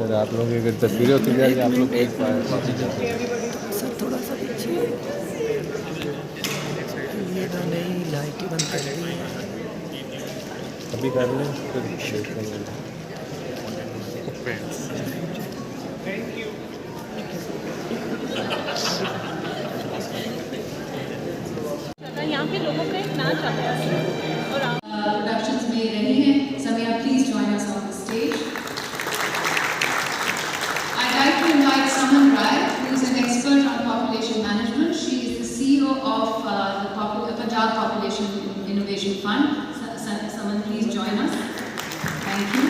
Sir आप लोग की अगर तस्वीरें होती जा रही है आप लोग एक वापस जाते हैं सर थोड़ा सा पीछे ये ना नहीं लाइट बंद कर रही है अभी कर लें फिर देखते हैं यहाँ के लोगों का एक नाच आता है और प्रोडक्शंस में रही हैं. Samia, please join us on the stage. I'd like to invite Saman Rai, who is an expert on population management. She is the CEO of the Punjab Population Innovation Fund. Saman, please join us. Thank you.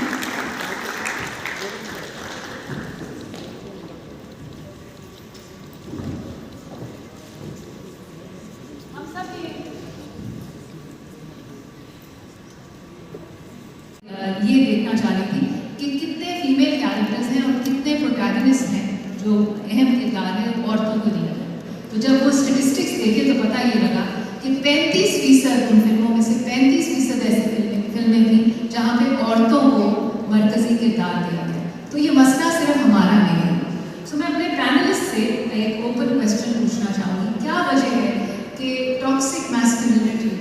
ये देखना चाह रही थी कि कितने female characters हैं और कितने प्रोटैगनिस्ट हैं जो अहम किरदार है औरतों को दिया है. तो जब वो स्टेटिस्टिक्स देखे तो पता ये लगा कि 35% उन फिल्मों में से 35% ऐसी फिल्में थी जहाँ पे औरतों को मरकजी किरदार दिया गया. तो ये मसला सिर्फ हमारा नहीं है. सो मैं अपने पैनलिस्ट से एक ओपन क्वेश्चन पूछना चाहूँगी. क्या वजह है कि टॉक्सिक मैस्कुलिनिटी,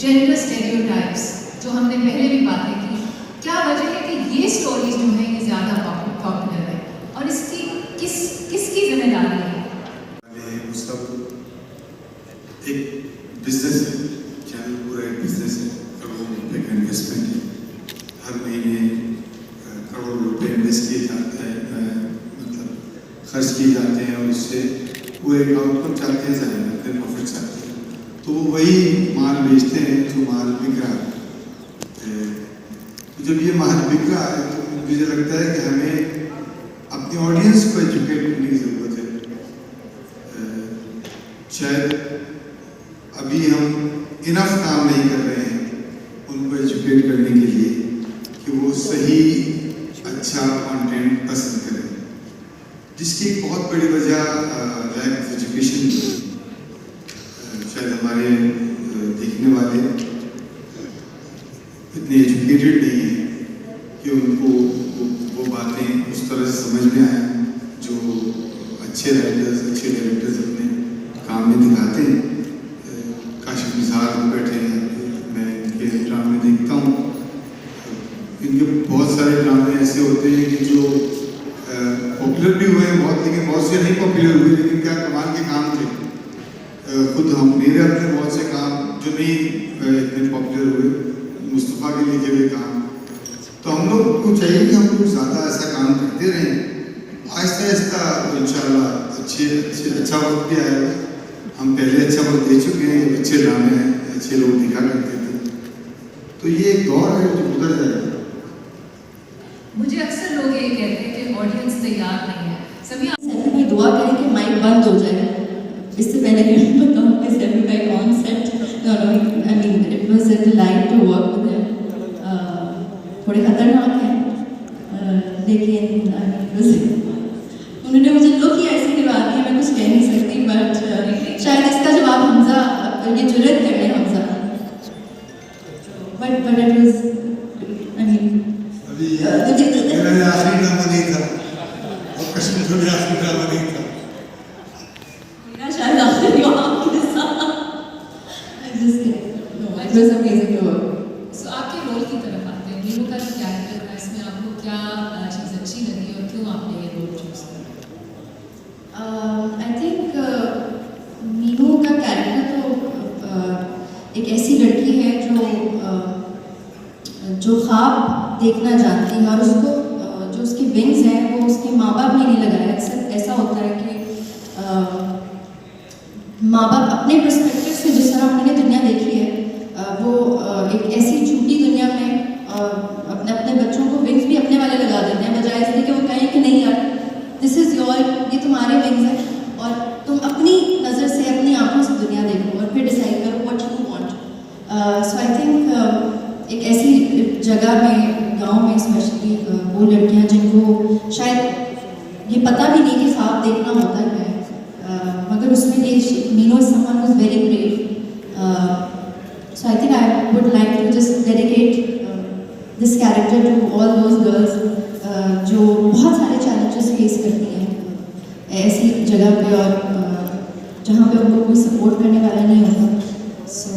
जेंडर स्टेरियोटाइप्स जो हमने पहले भी बातें की, क्या वजह है कि ये स्टोरीज जो हैं ये ज़्यादा पॉपुलर है और इसकी किसकी जिम्मेदारी है? वो सब एक बिजनेस है, चैनल पूरा एक बिजनेस है, करोड़ों रुपए का इन्वेस्टमेंट है. हर महीने करोड़ों रुपए इन्वेस्ट किए जाते हैं, मतलब खर्च किए जाते हैं और उससे वो एक आउटकम चाहते हैं, ज़ाहिर अपने प्रॉफिट चाहते हैं. तो वो वही माल बेचते हैं जो माल बिक रहा है. जब ये माल बिक रहा है तो मुझे लगता है कि हमें अपनी ऑडियंस को एजुकेट करने की ज़रूरत है. शायद अभी हम इनफ काम नहीं कर रहे हैं उनको एजुकेट करने के लिए कि वो सही अच्छा कंटेंट पसंद करें, जिसकी एक बहुत बड़ी वजह लैक ऑफ एजुकेशन. शायद हमारे देखने वाले इतने एजुकेटेड नहीं है कि उनको वो बातें उस तरह से समझ में आए जो अच्छे राइटर्स, अच्छे डायरेक्टर्स अपने काम में दिखाते हैं. काशिफ निसार बैठे हैं, मैं इनके ड्रामे देखता हूँ. इनके बहुत सारे ड्रामे ऐसे होते हैं कि जो पॉपुलर भी हुए हैं बहुत, लेकिन बहुत से नहीं पॉपुलर हुए, लेकिन क्या कमाल के काम थे. खुद मेरे अपने बहुत से काम जो नहीं इतने पॉपुलर हुए, मुस्तफ़ा के लिखे हुए काम. तो हम लोग को चाहिए कि हम लोग ज़्यादा ऐसा काम करते रहें. आहिस्ता आहिस्ता इंशाल्लाह अच्छा वक्त भी आएगा. हम पहले अच्छा वक्त दे चुके हैं, अच्छे ड्रामे हैं, अच्छे लोग दिखा करते थे. तो ये एक दौर है जो गुजर जाएगा. मुझे अक्सर लोग ये कहते हैं कि ऑडियंस तैयार नहीं है. सभी सैफी दुआ करें कि माइक बंद हो जाए. इससे पहले कि मैं बताऊँ कि सैफी का एक on set I mean it was a delight to work with him. थोड़े खतरनाक हैं लेकिन उन्होंने मुझे लुक ही ऐसे दिलवा दिया, मैं कुछ कह नहीं सकती. बट शायद इसका जवाब हमजा, ये जुर्रत कर ले Hamza. But it was I mean मेरा आखिरी ड्रामा नहीं था और कश्मीर में आखिरी ड्रामा नहीं था. मेरा शायद आखिरी आपके साथ. It was amazing to work. सो आपके रोल की तरफ आते हैं. मीनू का जो कैरेक्टर था, इसमें आपको क्या चीज़ अच्छी लगी और क्यों आपने ये रोल चूज किया? आई थिंक मीनू का कैरेक्टर तो एक ऐसी लड़की है जो ख्वाब देखना जानती है और उसको जो उसकी विंग्स हैं वो उसके माँ बाप ने नहीं लगाया. अक्सर ऐसा होता है कि माँ बाप अपने पर्सपेक्टिव से जिस तरह उन्होंने दुनिया देखी है वो एक ऐसी झूठी दुनिया में अपने अपने बच्चों को विंग्स भी अपने वाले लगा देते हैं, बजाय इसलिए कि वो कहें कि नहीं यार दिस इज़ योर, ये तुम्हारे विंग्स हैं और तुम अपनी नज़र से अपनी आंखों से दुनिया देखो और फिर डिसाइड करो what you want. So I think एक ऐसी जगह में, गांव में स्पेशली, वो लड़कियां जिनको शायद ये पता भी नहीं कि ख्वाब देखना होता है, मगर उसमें ये Meenu is someone who is very brave. So I think I would like to just dedicate this character to all those girls जो बहुत सारे चैलेंजेस फेस करती हैं ऐसी जगह पे और जहाँ पे उनको कोई सपोर्ट करने वाला नहीं होता। सो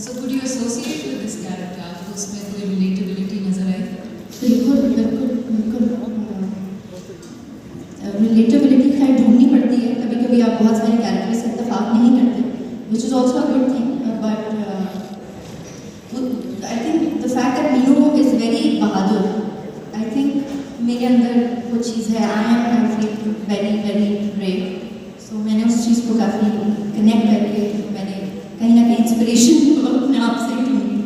So could you associate with this character? आपको उसमें कोई relatability नजर आई? बिल्कुल बिल्कुल बिल्कुल रिलेटेबिलिटी खैर ढूंढनी पड़ती है, कभी कभी आप बहुत सारे कैरेक्टर से इत्तेफाक नहीं करते, which is also a good thing, but I think the fact that Meenu is very बहादुर, आई थिंक मेरे अंदर वो चीज़ है, I feel very very brave, so मैंने उस चीज़ को काफ़ी कनेक्ट करके मैंने कहीं ना कहीं इंस्पिरेशन अपने आप से ढूंढी।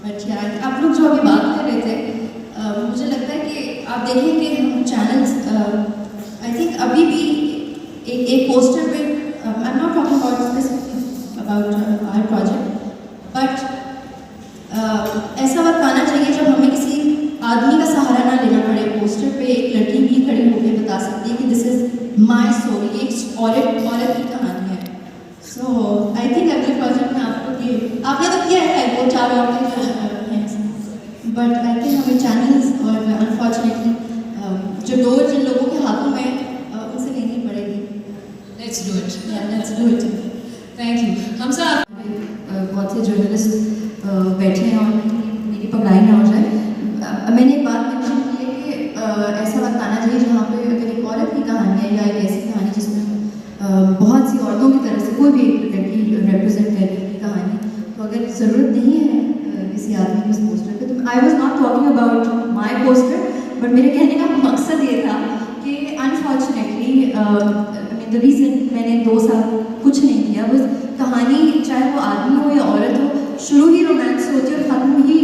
बट यार आप लोग जो अभी बात कर रहे थे, मुझे लगता है कि आप देखें कि हम चैनल्स आई थिंक अभी भी एक पोस्टर पे, I am not talking about specific about our project, but ऐसा वक्त आना चाहिए जब हमें किसी आदमी का सहारा ना लेना पड़े, पोस्टर पे एक लड़की भी खड़ी होकर बता सकती है कि दिस इज माई स्टोरी, एक औरत की कहानी है। सो आई थिंक अगले प्रोजेक्ट में आपने तो किया है वो 4 औरतें हैं, बट आई थिंक हमें चैनल्स और अनफॉर्चुनेटली जो डोर जिन लोगों के हाथों में उनसे लेनी पड़ेगी। Let's do it. Let's do it. Thank you. हमसा बहुत से जर्नलिस्ट बैठे हैं और मेरी पगड़ाई ना हो जाए, मैंने एक बात मेंशन की है कि ऐसा वक्त आना चाहिए जहाँ पे अगर एक औरत की कहानी है या एक ऐसी कहानी जिसमें बहुत सी औरतों की तरफ से कोई भी एक लड़की रिप्रेजेंट करने की कहानी, तो अगर ज़रूरत नहीं है किसी आदमी की उस पोस्टर पे, तो I was not talking about my poster, but मेरे कहने का मकसद ये था कि अनफॉर्चुनेटली द रीज़न मैंने 2 साल कुछ नहीं किया, बस कहानी चाहे वो आदमी हो या औरत हो, शुरू ही रोमांस से होती है और ख़त्म ही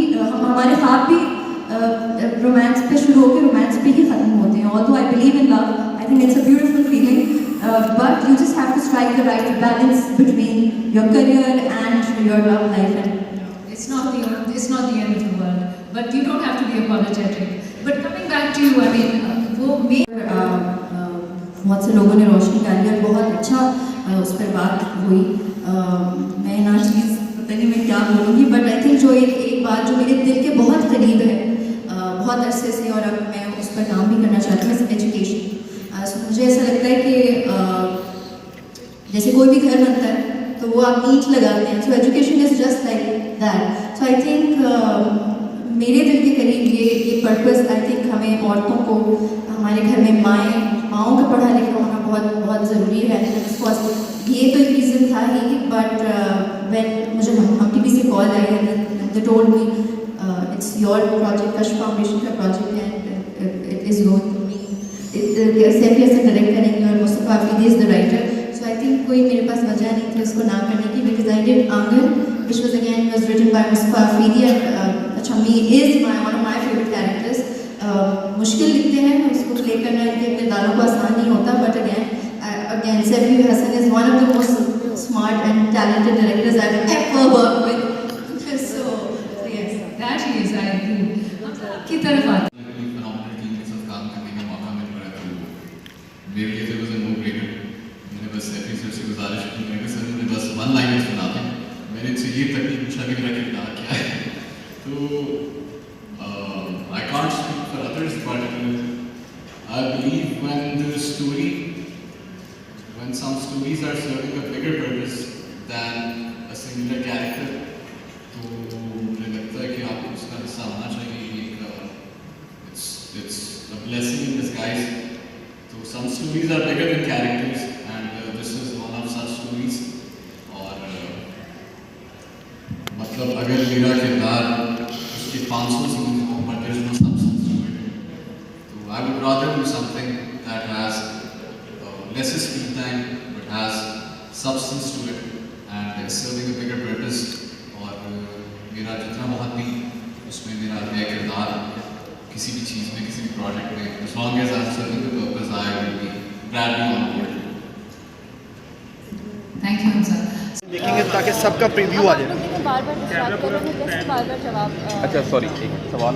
हमारे ख्वाब भी रोमांस पे शुरू होकर रोमांस पे ही ख़त्म होते हैं। Although I believe in love, I think it's a beautiful feeling, but you just have to strike the right balance between your career and your love life. And it's not the end of the world, but you don't have to be apologetic. But coming back to you, I mean, वो बहुत से लोगों ने रोशनी डाली और बहुत अच्छा उस पर बात हुई। मैं ना चीज़ पता नहीं मैं क्या बोलूँगी, बट आई थिंक जो एक बात जो मेरे दिल के बहुत करीब है बहुत अरसे से, और अब मैं उस पर काम भी करना चाहती हूँ, एजुकेशन। सो मुझे ऐसा लगता है कि जैसे कोई भी घर बनता है तो वो आप ईंट लगाते हैं, so education is just like that. So I think मेरे दिल के करीब ये पर्पस, आई थिंक हमें औरतों को हमारे घर में माओं का पढ़ा लिखा होना बहुत बहुत ज़रूरी है। ऑफकोर्स ये तो एक रीज़न था ही, बट व्हेन मुझे हम टीवी से कॉल आई and they told me it's your project, Kash foundation का project and it is going to be Saifi से डायरेक्ट करेंगे और Mustafa Hafidi is the writer. So I think कोई मेरे पास वजह नहीं थी उसको ना करने की, बिकॉज आई डिड आंगन which was again was written by Mustafa Hafidi and Chammi is one of my favorite characters. मुश्किल लिखते हैं उसको प्ले करना, इनके किरदारों को आसान नहीं होता, but again Saifi Hasan is one of the most smart and talented directors I've ever worked with. So yes, that he is, I agree. हमसा आपकी तरफ आते phenomenal team के साथ काम करने का मौका मिल रहा है, तो मेरे लिए तो was a no-brainer. मैंने बस सैफी सर से गुजारिश की, मैंने सर मुझे बस 1 लाइन सुना दें। मैंने इनसे ये तक नहीं पूछा कि मेरा किरदार क्या है, तो I can't speak for others, but I believe when some stories are serving a bigger purpose than a singular character, तो मुझे लगता है कि आपको उसका हिस्सा होना चाहिए। It's a blessing in disguise. So some stories are bigger than characters, and this is one of such stories. मतलब अगर मेरा किरदार उसके 500 सीन्स हो, but there is no substance to it, तो I would rather do something that has lesser screen time but has substance to it and is serving a bigger purpose. और मेरा जितना बहुत भी उसमें मेरा नया किरदार किसी भी चीज़ में, किसी भी प्रोजेक्ट में, as long as I'm serving the purpose, I will be gladly on board. Thank you हमसा। देखेंगे ताकि सबका प्रीव्यू आ जाए। बार-बार बात कर रहे हैं, जवाब अच्छा सॉरी, एक सवाल